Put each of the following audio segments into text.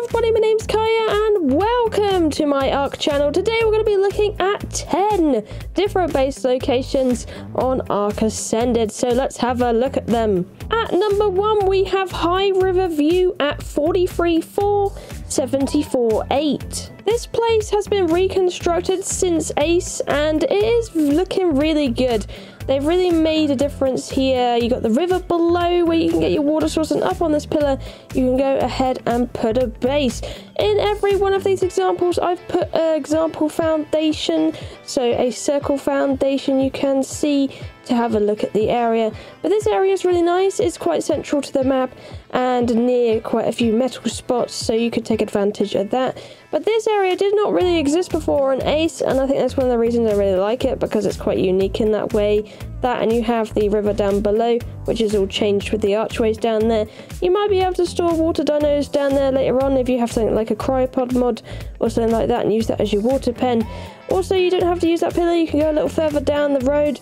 everybody, my name's Kaya and welcome to my ARK channel. Today we're going to be looking at 10 different base locations on ARK Ascended, so let's have a look at them. At number 1 we have High River View at 43.4, 74.8. This place has been reconstructed since Ace and it is looking really good. They've really made a difference here. You got the river below where you can get your water source, and up on this pillar you can go ahead and put a base. In every one of these examples I've put an example foundation, so a circle foundation you can see to have a look at the area. But this area is really nice. It's quite central to the map and near quite a few metal spots, so you could take advantage of that. But this area did not really exist before on Ace, and I think that's one of the reasons I really like it, because it's quite unique in that way. That, and you have the river down below, which is all changed with the archways down there. You might be able to store water dinos down there later on if you have something like a cryopod mod or something like that and use that as your water pen. Also, you don't have to use that pillar. You can go a little further down the road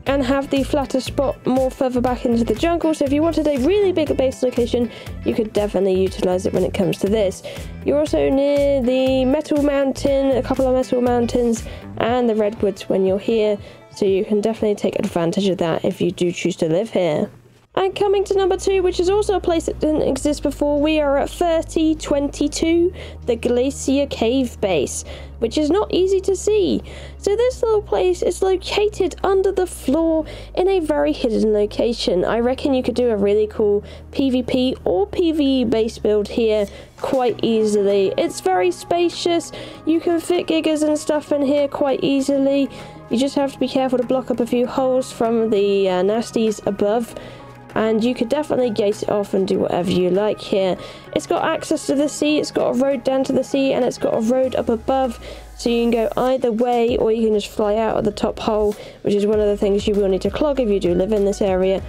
and have the flatter spot more further back into the jungle. So if you wanted a really big base location, you could definitely utilize it when it comes to this. You're also near the metal mountain, a couple of metal mountains, and the redwoods when you're here, so you can definitely take advantage of that if you do choose to live here. And coming to number 2, which is also a place that didn't exist before, we are at 30.22, the Glacier cave base, which is not easy to see. So this little place is located under the floor in a very hidden location. I reckon you could do a really cool PvP or PVE base build here quite easily. It's very spacious. You can fit gigas and stuff in here quite easily. You just have to be careful to block up a few holes from the nasties above. And you could definitely gate it off and do whatever you like here. It's got access to the sea, it's got a road down to the sea, and it's got a road up above, so you can go either way, or you can just fly out of the top hole, which is one of the things you will need to clog if you do live in this area.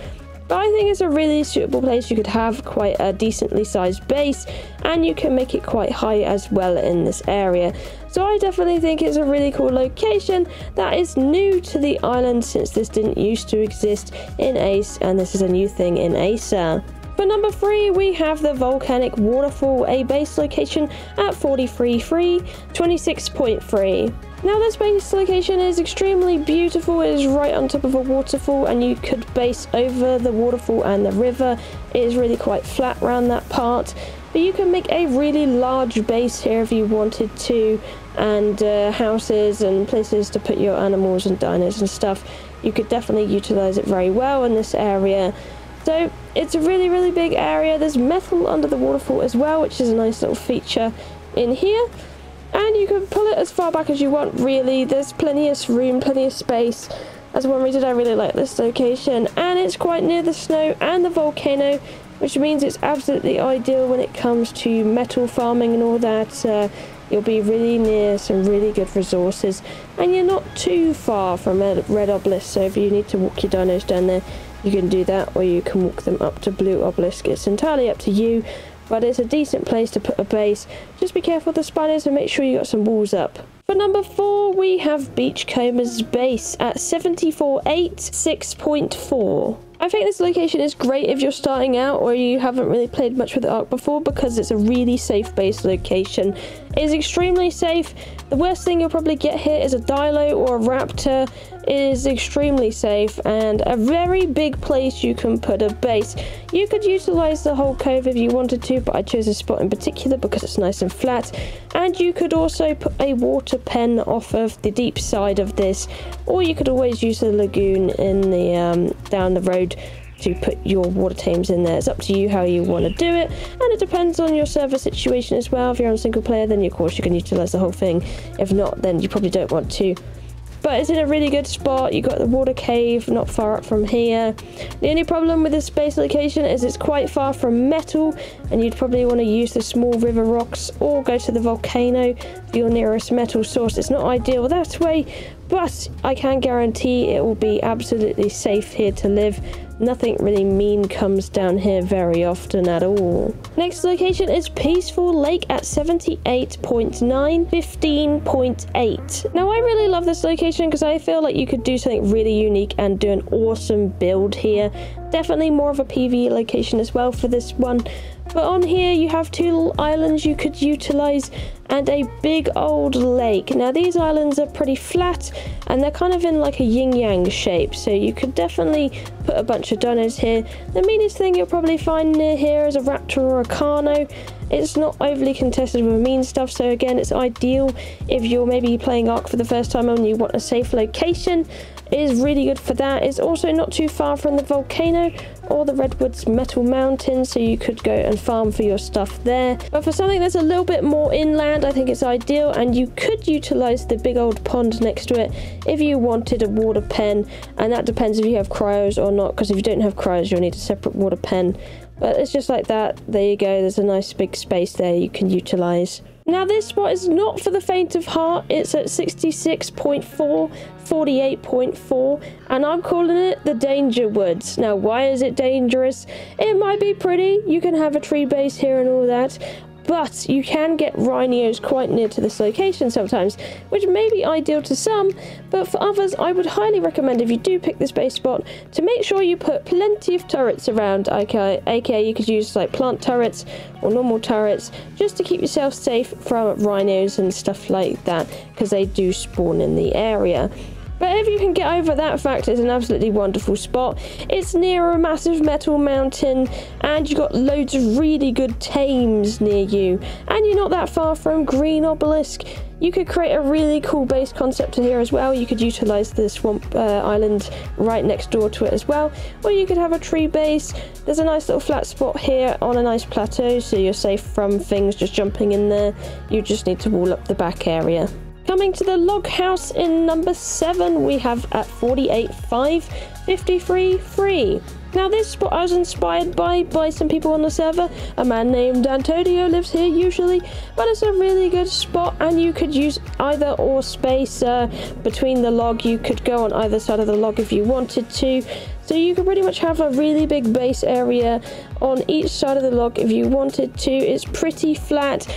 But I think it's a really suitable place. You could have quite a decently sized base, and you can make it quite high as well in this area. So I definitely think it's a really cool location that is new to the island, since this didn't used to exist in Ace, and this is a new thing in Acer. For number 3, we have the Volcanic Waterfall, a base location at 43.3, 26.3. Now this base location is extremely beautiful. It is right on top of a waterfall, and you could base over the waterfall and the river. It is really quite flat around that part, but you can make a really large base here if you wanted to, and houses and places to put your animals and dinos and stuff. You could definitely utilize it very well in this area. So it's a really big area. There's metal under the waterfall as well, which is a nice little feature in here. And you can pull it as far back as you want, really. There's plenty of room, plenty of space. That's one reason I really like this location. And it's quite near the snow and the volcano, which means it's absolutely ideal when it comes to metal farming and all that. You'll be really near some really good resources, and you're not too far from Red Obelisk, so if you need to walk your dinos down there, you can do that, or you can walk them up to Blue Obelisk. It's entirely up to you, but it's a decent place to put a base. Just be careful of the spiders and make sure you got some walls up. For number 4, we have Beachcombers base at 74.8, 6.4. I think this location is great if you're starting out or you haven't really played much with ARK before, because it's a really safe base location. It is extremely safe. The worst thing you'll probably get here is a Dilo or a Raptor. It is extremely safe and a very big place you can put a base. You could utilize the whole cove if you wanted to, but I chose this spot in particular because it's nice and flat. And you could also put a water pen off of the deep side of this, or you could always use the lagoon in the down the road to put your water tames in there. It's up to you how you want to do it, and it depends on your server situation as well. If you're on single player, then of course you can utilize the whole thing. If not, then you probably don't want to. But it's in a really good spot. You got the water cave not far up from here. The only problem with this base location is it's quite far from metal, and you'd probably want to use the small river rocks or go to the volcano for your nearest metal source. It's not ideal that way, but I can guarantee it will be absolutely safe here to live. Nothing really mean comes down here very often at all. Next location is Peaceful Lake at 78.9, 15.8. Now I really love this location because I feel like you could do something really unique and do an awesome build here. Definitely more of a PvE location as well for this one. But on here you have 2 little islands you could utilize and a big old lake. Now these islands are pretty flat and they're kind of in like a yin-yang shape, so you could definitely put a bunch of dinos here. The meanest thing you'll probably find near here is a raptor or a carno. It's not overly contested with mean stuff, so again it's ideal if you're maybe playing ARK for the first time and you want a safe location. It is really good for that. It's also not too far from the volcano or the Redwoods Metal Mountain, so you could go and farm for your stuff there. But for something that's a little bit more inland, I think it's ideal, and you could utilize the big old pond next to it if you wanted a water pen, and that depends if you have cryos or not, because if you don't have cryos you'll need a separate water pen. But it's just like that. There you go. There's a nice big space there you can utilize. Now this spot is not for the faint of heart. It's at 66.4, 48.4, and I'm calling it the Dangerwoods. Now why is it dangerous? It might be pretty. You can have a tree base here and all that, but you can get rhinos quite near to this location sometimes, which may be ideal to some, but for others I would highly recommend, if you do pick this base spot, to make sure you put plenty of turrets around, aka you could use like plant turrets or normal turrets, just to keep yourself safe from rhinos and stuff like that, because they do spawn in the area. But if you can get over that fact, it's an absolutely wonderful spot. It's near a massive metal mountain, and you've got loads of really good tames near you. And you're not that far from Green Obelisk. You could create a really cool base concept here as well. You could utilize the swamp island right next door to it as well. Or you could have a tree base. There's a nice little flat spot here on a nice plateau, so you're safe from things just jumping in there. You just need to wall up the back area. Coming to the log house in number 7, we have at 48.5, 53.3. Now this spot I was inspired by some people on the server. A man named Antonio lives here usually, but it's a really good spot, and you could use either or space between the log. You could go on either side of the log if you wanted to. So you could pretty much have a really big base area on each side of the log if you wanted to. It's pretty flat.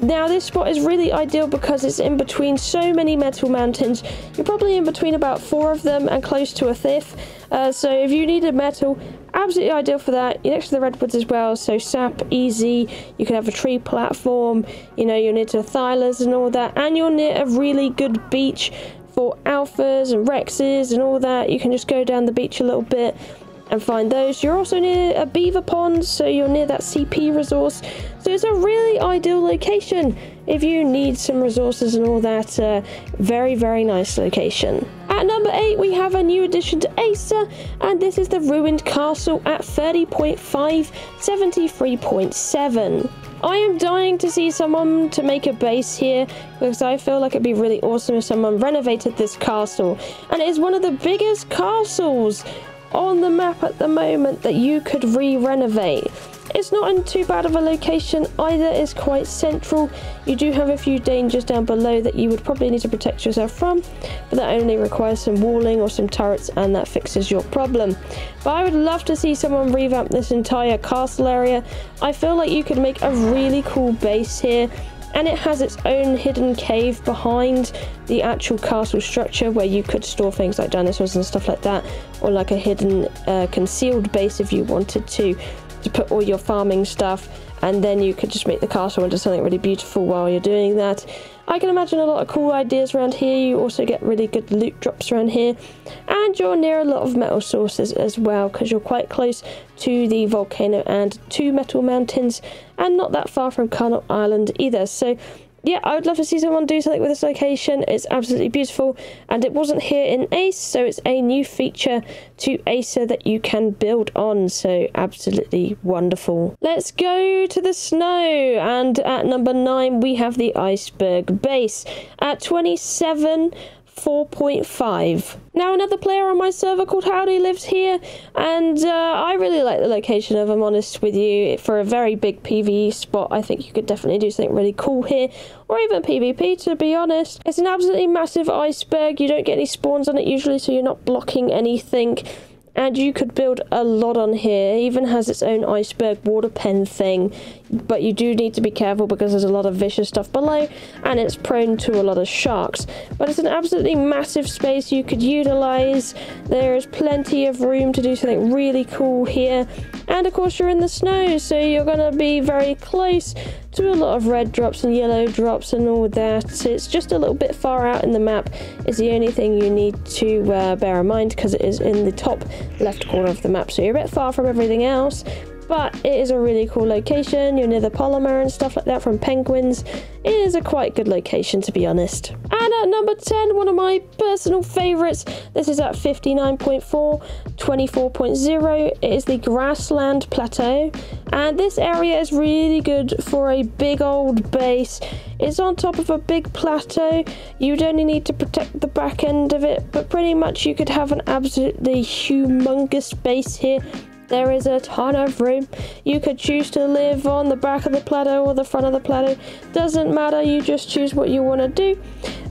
Now this spot is really ideal because it's in between so many metal mountains. You're probably in between about 4 of them and close to a 5th. So if you needed metal, absolutely ideal for that. You're next to the redwoods as well, so sap, easy. You can have a tree platform, you know, you're near to the thylas and all that, and you're near a really good beach for alphas and rexes and all that. You can just go down the beach a little bit and find those. You're also near a beaver pond, so you're near that CP resource. So it's a really ideal location if you need some resources and all that. Very, very nice location. At number 8, we have a new addition to Acer, and this is the ruined castle at 30.5, 73.7. I am dying to see someone to make a base here, because I feel like it'd be really awesome if someone renovated this castle. And it is one of the biggest castles on the map at the moment that you could re-renovate. It's not in too bad of a location either. It's quite central. You do have a few dangers down below that you would probably need to protect yourself from, but that only requires some walling or some turrets, and that fixes your problem. But I would love to see someone revamp this entire castle area. I feel like you could make a really cool base here, and it has its own hidden cave behind the actual castle structure where you could store things like dinosaurs and stuff like that, or like a hidden concealed base if you wanted to put all your farming stuff, and then you could just make the castle into something really beautiful while you're doing that. I can imagine a lot of cool ideas around here. You also get really good loot drops around here, and you're near a lot of metal sources as well, because you're quite close to the volcano and 2 metal mountains, and not that far from Carnot Island either. So yeah, I would love to see someone do something with this location. It's absolutely beautiful, and it wasn't here in Ace, so it's a new feature to Acer that you can build on, so absolutely wonderful. Let's go to the snow, and at number 9 we have the Iceberg base at 27, 4.5. Now another player on my server called Howdy lives here, and I really like the location, if I'm honest with you. For a very big PvE spot, I think you could definitely do something really cool here, or even PvP, to be honest. It's an absolutely massive iceberg. You don't get any spawns on it usually, so you're not blocking anything. And you could build a lot on here. It even has its own iceberg water pen thing. but you do need to be careful because there's a lot of vicious stuff below and it's prone to a lot of sharks. But it's an absolutely massive space you could utilize. There is plenty of room to do something really cool here, and of course you're in the snow, so you're going to be very close to a lot of red drops and yellow drops and all that. It's just a little bit far out in the map is the only thing you need to bear in mind, because it is in the top left corner of the map, so you're a bit far from everything else. But it is a really cool location. You're near the polymer and stuff like that from penguins. It is a quite good location, to be honest. And at number 10, one of my personal favourites. This is at 59.4, 24.0. It is the Grassland Plateau. And this area is really good for a big old base. It's on top of a big plateau. You'd only need to protect the back end of it, but pretty much you could have an absolutely humongous base here. There is a ton of room. You could choose to live on the back of the plateau or the front of the plateau. Doesn't matter, you just choose what you want to do.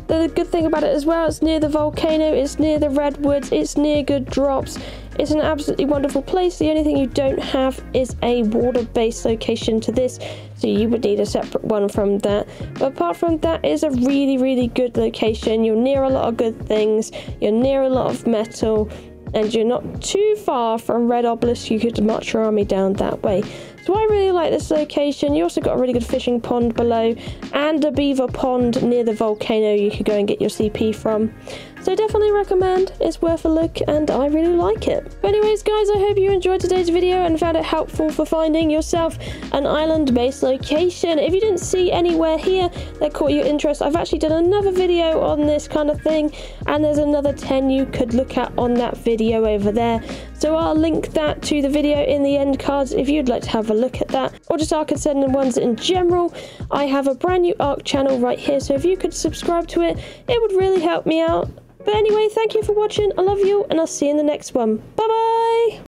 The good thing about it as well, it's near the volcano, it's near the redwoods, it's near good drops. It's an absolutely wonderful place. The only thing you don't have is a water-based location to this, so you would need a separate one from that. But apart from that, it's a really, really good location. You're near a lot of good things. You're near a lot of metal. And you're not too far from Red Obelisk. You could march your army down that way. So I really like this location. You also got a really good fishing pond below and a beaver pond near the volcano you could go and get your CP from. So definitely recommend. It's worth a look and I really like it. But anyways guys, I hope you enjoyed today's video and found it helpful for finding yourself an island-based location. If you didn't see anywhere here that caught your interest, I've actually done another video on this kind of thing, and there's another 10 you could look at on that video over there. So I'll link that to the video in the end cards if you'd like to have a look at that, or just ARK Ascended ones in general. I have a brand new ARK channel right here, so if you could subscribe to it, it would really help me out. But anyway, thank you for watching. I love you, and I'll see you in the next one. Bye bye!